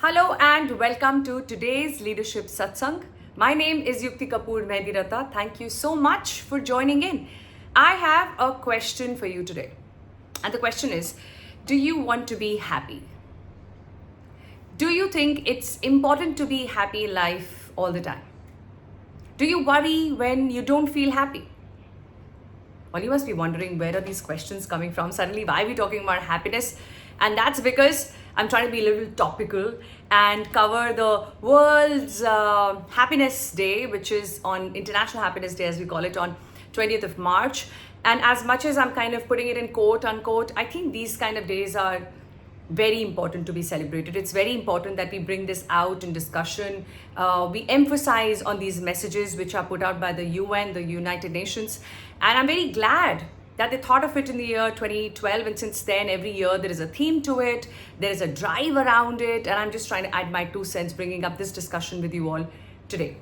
Hello and welcome to today's Leadership Satsang. My name is Yukti Mehdirata. Thank you so much for joining in. I have a question for you today. And the question is, do you want to be happy? Do you think it's important to be happy in life all the time? Do you worry when you don't feel happy? Well, you must be wondering, where are these questions coming from? Suddenly, why are we talking about happiness? And that's because I'm trying to be a little topical and cover the world's Happiness Day, which is on International Happiness Day, as we call it, on 20th of March. And as much as I'm kind of putting it in quote unquote, I think these kind of days are very important to be celebrated. It's very important that we bring this out in discussion. We emphasize on these messages which are put out by the UN, the United Nations. And I'm very glad that they thought of it in the year 2012. And since then, every year there is a theme to it. There is a drive around it. And I'm just trying to add my 2 cents, bringing up this discussion with you all today.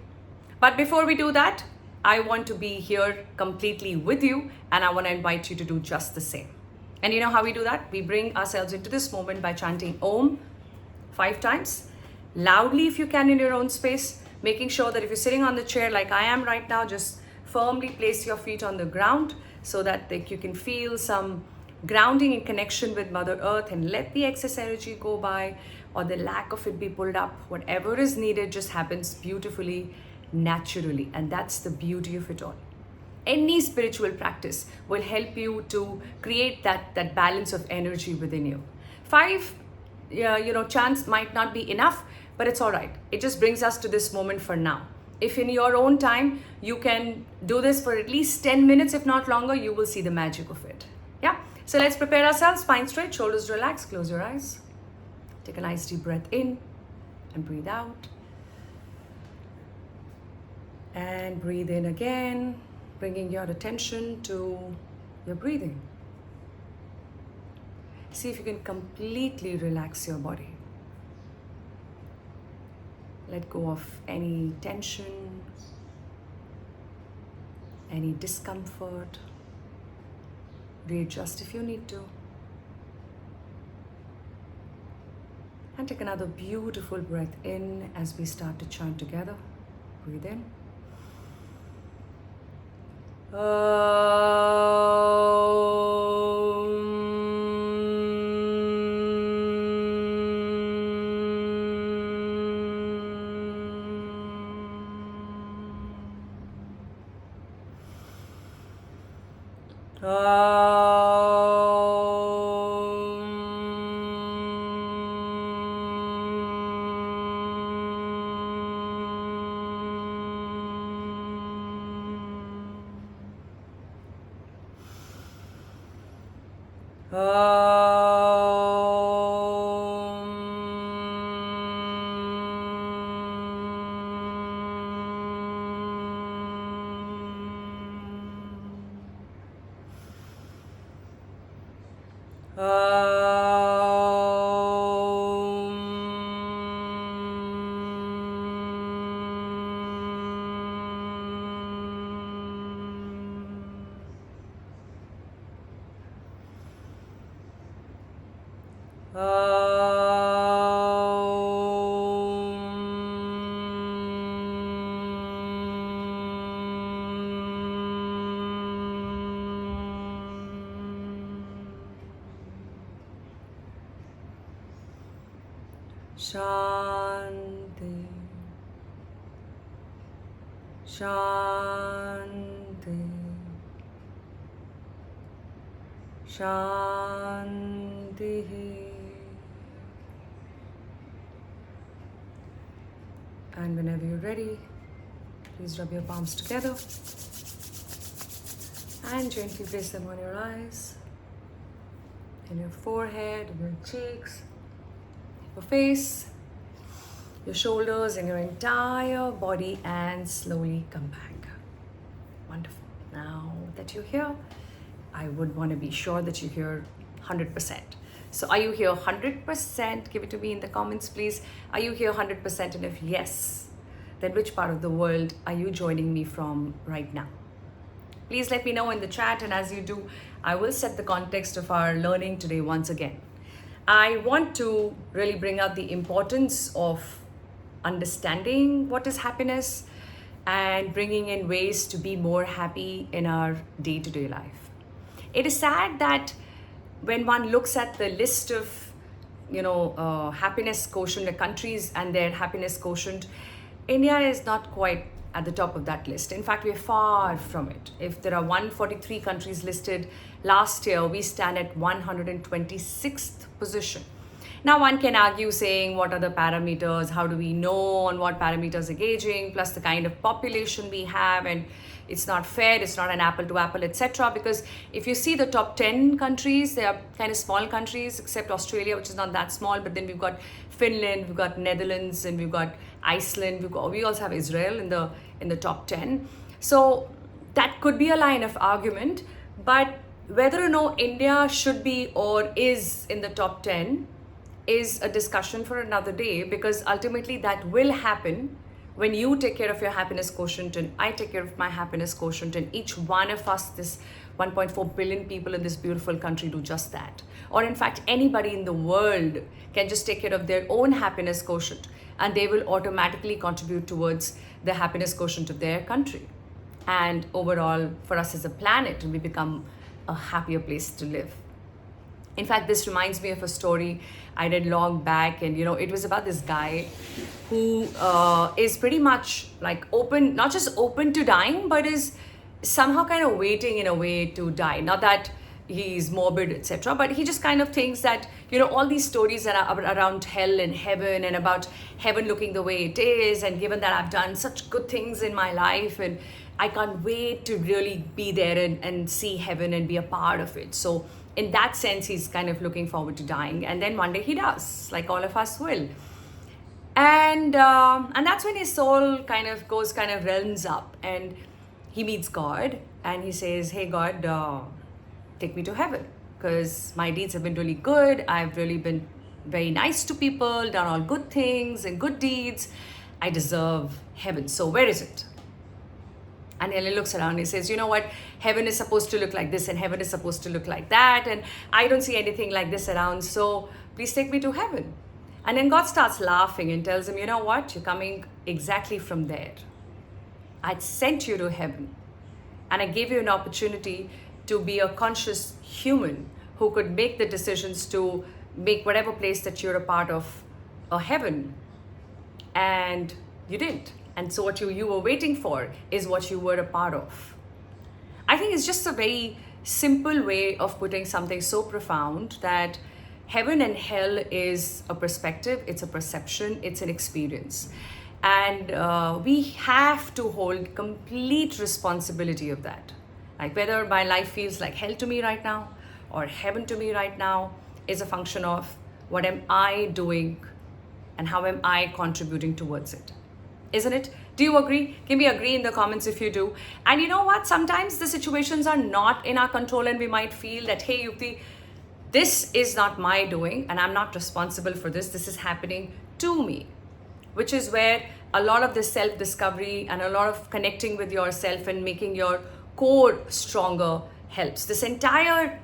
But before we do that, I want to be here completely with you. And I want to invite you to do just the same. And you know how we do that? We bring ourselves into this moment by chanting Om 5 times, loudly if you can in your own space, making sure that if you're sitting on the chair like I am right now, just firmly place your feet on the ground so that you can feel some grounding in connection with Mother Earth, and let the excess energy go by or the lack of it be pulled up. Whatever is needed just happens beautifully, naturally. And that's the beauty of it all. Any spiritual practice will help you to create that balance of energy within you. 5 chants might not be enough, but it's all right. It just brings us to this moment for now. If in your own time you can do this for at least 10 minutes, if not longer, you will see the magic of it. Yeah. So let's prepare ourselves. Spine straight, shoulders relaxed, close your eyes. Take a nice deep breath in and breathe out. And breathe in again, bringing your attention to your breathing. See if you can completely relax your body. Let go of any tension, any discomfort. Readjust if you need to. And take another beautiful breath in as we start to chant together. Breathe in. Shanti, Shanti, Shanti. And whenever you're ready, please rub your palms together and gently place them on your eyes, in your forehead, in your cheeks, your face, your shoulders, and your entire body, and slowly come back. Wonderful. Now that you're here, I would want to be sure that you're here 100%. So are you here 100%? Give it to me in the comments, please. Are you here 100%? And if yes, then which part of the world are you joining me from right now? Please let me know in the chat, and as you do, I will set the context of our learning today once again. I want to really bring out the importance of understanding what is happiness and bringing in ways to be more happy in our day to day life. It is sad that when one looks at the list of, happiness quotient, the countries and their happiness quotient, India is not quite at the top of that list. In fact, we're far from it. If there are 143 countries listed last year, we stand at 126th position. Now, one can argue saying what are the parameters, how do we know on what parameters are gauging, plus the kind of population we have, and it's not fair, it's not an apple to apple, etc. Because if you see the top 10 countries, they are kind of small countries, except Australia, which is not that small, but then we've got Finland, we've got Netherlands, and we've got Iceland, we also have Israel in the top 10. So that could be a line of argument, but whether or no India should be or is in the top 10 is a discussion for another day, because ultimately that will happen when you take care of your happiness quotient and I take care of my happiness quotient, and each one of us, this 1.4 billion people in this beautiful country, do just that. Or in fact, anybody in the world can just take care of their own happiness quotient, and they will automatically contribute towards the happiness quotient of their country. And overall, for us as a planet, we become a happier place to live. In fact, this reminds me of a story I read long back, and it was about this guy who is pretty much like open, not just open to dying, but is somehow kind of waiting in a way to die. Not that he's morbid, etc., but he just kind of thinks that, all these stories that are around hell and heaven, and about heaven looking the way it is, and given that I've done such good things in my life, and I can't wait to really be there and see heaven and be a part of it. So in that sense, he's kind of looking forward to dying, and then one day he does, like all of us will. And that's when his soul kind of realms up, and he meets God, and he says, "Hey God, take me to heaven, because my deeds have been really good. I've really been very nice to people, done all good things and good deeds. I deserve heaven. So where is it?" And he looks around and he says, "You know what? Heaven is supposed to look like this, and heaven is supposed to look like that, and I don't see anything like this around, so please take me to heaven." And then God starts laughing and tells him, "You know what? You're coming exactly from there. I sent you to heaven, and I gave you an opportunity to be a conscious human who could make the decisions to make whatever place that you're a part of a heaven. And you didn't. And so what you were waiting for is what you were a part of." I think it's just a very simple way of putting something so profound, that heaven and hell is a perspective, it's a perception, it's an experience. And we have to hold complete responsibility of that. Like whether my life feels like hell to me right now or heaven to me right now is a function of what am I doing and how am I contributing towards it. Isn't it? Do you agree? Can we agree in the comments if you do? And you know what? Sometimes the situations are not in our control, and we might feel that, hey, Yukti, this is not my doing and I'm not responsible for this. This is happening to me, which is where a lot of the self-discovery and a lot of connecting with yourself and making your core stronger helps. This entire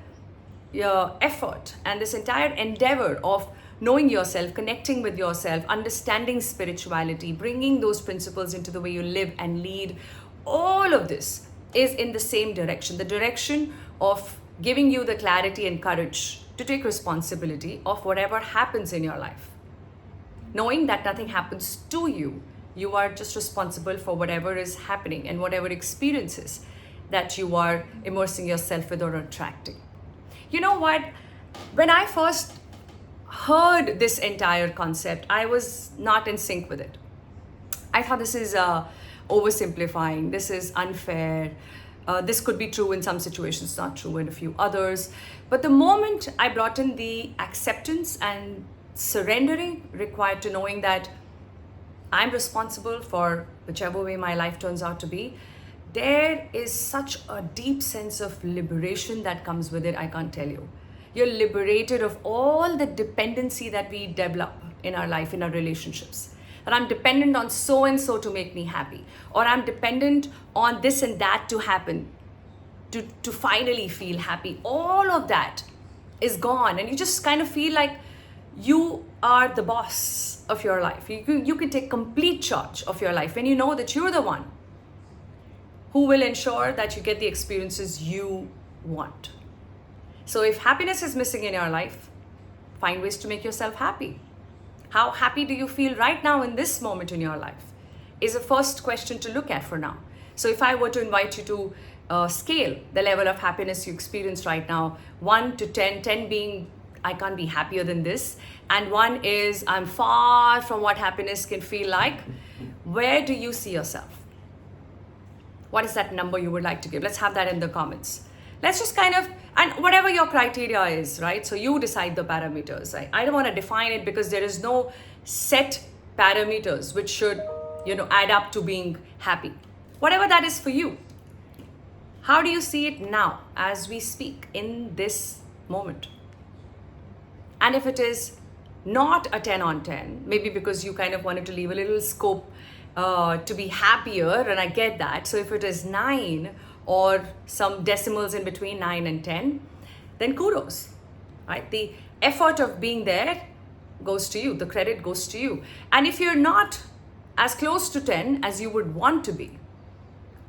effort and this entire endeavor of knowing yourself, connecting with yourself, understanding spirituality, bringing those principles into the way you live and lead, all of this is in the same direction, the direction of giving you the clarity and courage to take responsibility of whatever happens in your life. Knowing that nothing happens to you, you are just responsible for whatever is happening and whatever experiences that you are immersing yourself with or attracting. You know what? When I first heard this entire concept, I was not in sync with it. I thought this is oversimplifying, this is unfair, this could be true in some situations, not true in a few others. But the moment I brought in the acceptance and surrendering required to knowing that I'm responsible for whichever way my life turns out to be, there is such a deep sense of liberation that comes with it, I can't tell you. You're liberated of all the dependency that we develop in our life, in our relationships. That I'm dependent on so and so to make me happy, or I'm dependent on this and that to happen to finally feel happy. All of that is gone, and you just kind of feel like you are the boss of your life. You can take complete charge of your life when you know that you're the one who will ensure that you get the experiences you want. So if happiness is missing in your life, find ways to make yourself happy. How happy do you feel right now in this moment in your life is a first question to look at for now. So if I were to invite you to scale the level of happiness you experience right now, 1 to 10, 10 being I can't be happier than this, and 1 is I'm far from what happiness can feel like, where do you see yourself? What is that number you would like to give? Let's have that in the comments. Let's just kind of, and whatever your criteria is, right? So you decide the parameters. I don't want to define it because there is no set parameters which should, add up to being happy. Whatever that is for you. How do you see it now as we speak in this moment? And if it is not a 10 on 10, maybe because you kind of wanted to leave a little scope to be happier, and I get that. So if it is 9 or some decimals in between 9 and 10, then kudos, right? The effort of being there goes to you. The credit goes to you. And if you're not as close to 10 as you would want to be,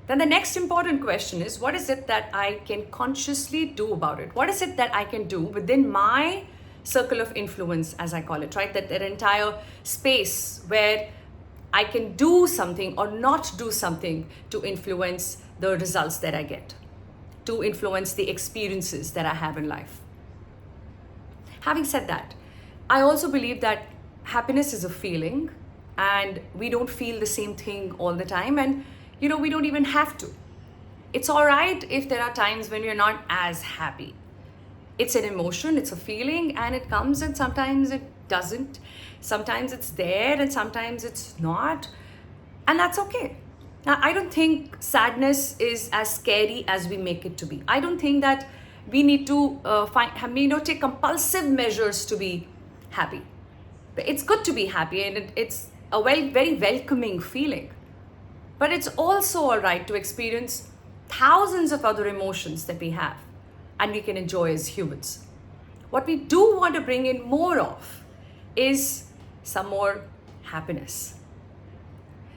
then the next important question is, what is it that I can consciously do about it? What is it that I can do within my circle of influence, as I call it, right? That entire space where I can do something or not do something to influence the results that I get, to influence the experiences that I have in life. Having said that, I also believe that happiness is a feeling, and we don't feel the same thing all the time, and we don't even have to. It's all right if there are times when we're not as happy. It's an emotion, it's a feeling, and it comes and sometimes it doesn't. Sometimes it's there and sometimes it's not. And that's okay. Now, I don't think sadness is as scary as we make it to be. I don't think that we need to take compulsive measures to be happy. It's good to be happy, and it's a very welcoming feeling. But it's also all right to experience thousands of other emotions that we have and we can enjoy as humans. What we do want to bring in more of is some more happiness.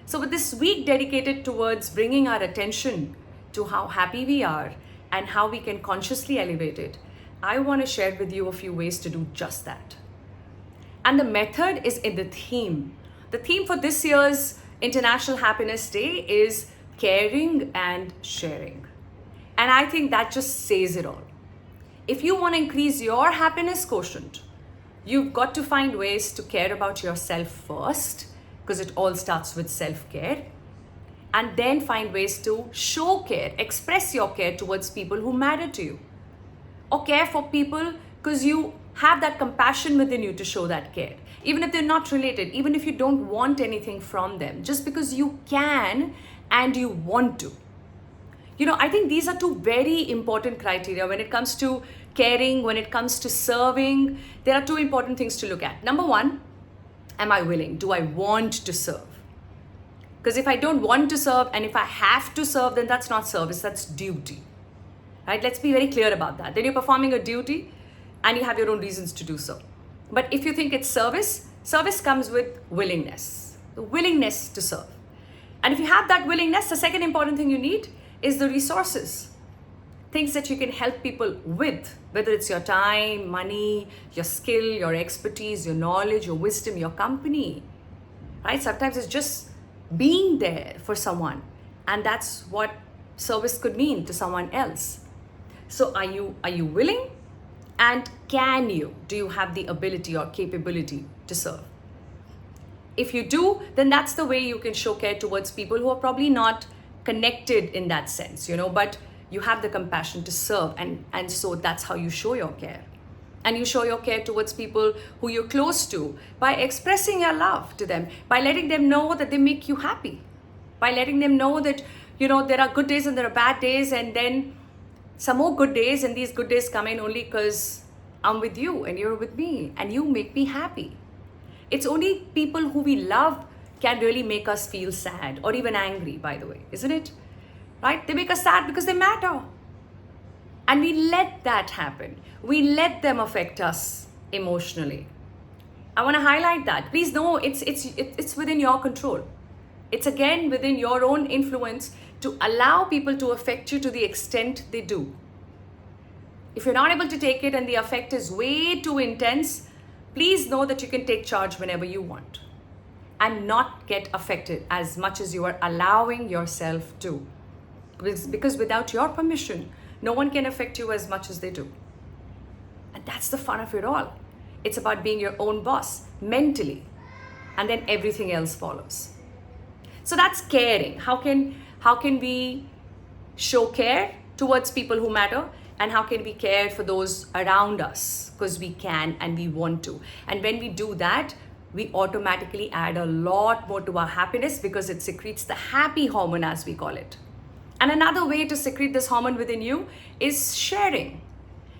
So with this week dedicated towards bringing our attention to how happy we are and how we can consciously elevate it, I want to share with you a few ways to do just that. And the method is in the theme. The theme for this year's International Happiness Day is caring and sharing. And I think that just says it all. If you want to increase your happiness quotient, you've got to find ways to care about yourself first, because it all starts with self-care, and then find ways to show care, express your care towards people who matter to you, or care for people because you have that compassion within you to show that care, even if they're not related, even if you don't want anything from them, just because you can and you want to. I think these are 2 very important criteria when it comes to caring, when it comes to serving. There are 2 important things to look at. Number 1, am I willing? Do I want to serve? Because if I don't want to serve and if I have to serve, then that's not service, that's duty. Right? Let's be very clear about that. Then you're performing a duty and you have your own reasons to do so. But if you think it's service, service comes with willingness, the willingness to serve. And if you have that willingness, the second important thing you need is the resources, things that you can help people with, whether it's your time, money, your skill, your expertise, your knowledge, your wisdom, your company, right? Sometimes it's just being there for someone, and that's what service could mean to someone else. So are you willing, and do you have the ability or capability to serve? If you do, then that's the way you can show care towards people who are probably not connected in that sense, but you have the compassion to serve, and so that's how you show your care. And you show your care towards people who you're close to by expressing your love to them, by letting them know that they make you happy, by letting them know that there are good days and there are bad days, and then some more good days, and these good days come in only because I'm with you and you're with me and you make me happy. It's only people who we love can really make us feel sad or even angry, by the way, isn't it? Right? They make us sad because they matter. And we let that happen. We let them affect us emotionally. I want to highlight that. Please know it's within your control. It's again within your own influence to allow people to affect you to the extent they do. If you're not able to take it and the effect is way too intense, please know that you can take charge whenever you want and not get affected as much as you are allowing yourself to. Because without your permission, no one can affect you as much as they do. And that's the fun of it all. It's about being your own boss mentally, and then everything else follows. So that's caring. How can we show care towards people who matter? And how can we care for those around us? Because we can and we want to. And when we do that, we automatically add a lot more to our happiness because it secretes the happy hormone, as we call it. And another way to secrete this hormone within you is sharing.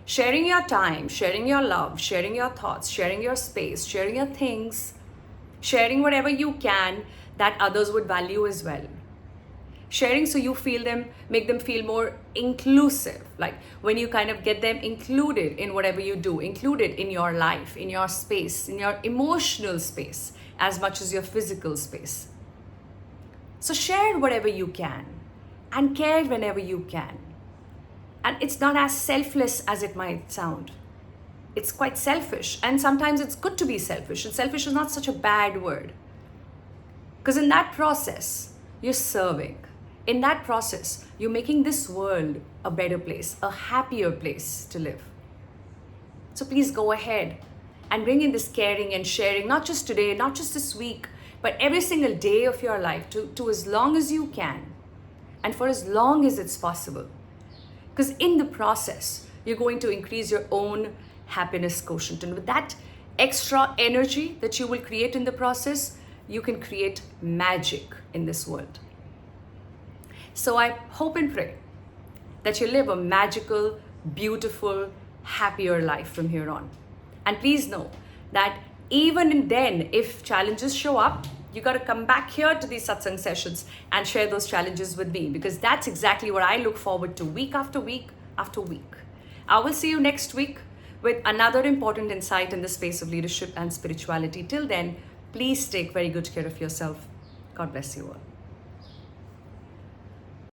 Sharing your time, sharing your love, sharing your thoughts, sharing your space, sharing your things, sharing whatever you can that others would value as well. Sharing so you feel them, make them feel more inclusive. Like when you kind of get them included in whatever you do, included in your life, in your space, in your emotional space, as much as your physical space. So share whatever you can and care whenever you can. And it's not as selfless as it might sound. It's quite selfish, and sometimes it's good to be selfish, and selfish is not such a bad word. Because in that process, you're serving. In that process, you're making this world a better place, a happier place to live. So please go ahead and bring in this caring and sharing, not just today, not just this week, but every single day of your life to as long as you can and for as long as it's possible. Because in the process, you're going to increase your own happiness quotient. And with that extra energy that you will create in the process, you can create magic in this world. So I hope and pray that you live a magical, beautiful, happier life from here on. And please know that even then, if challenges show up, you got to come back here to these satsang sessions and share those challenges with me, because that's exactly what I look forward to week after week after week. I will see you next week with another important insight in the space of leadership and spirituality. Till then, please take very good care of yourself. God bless you all.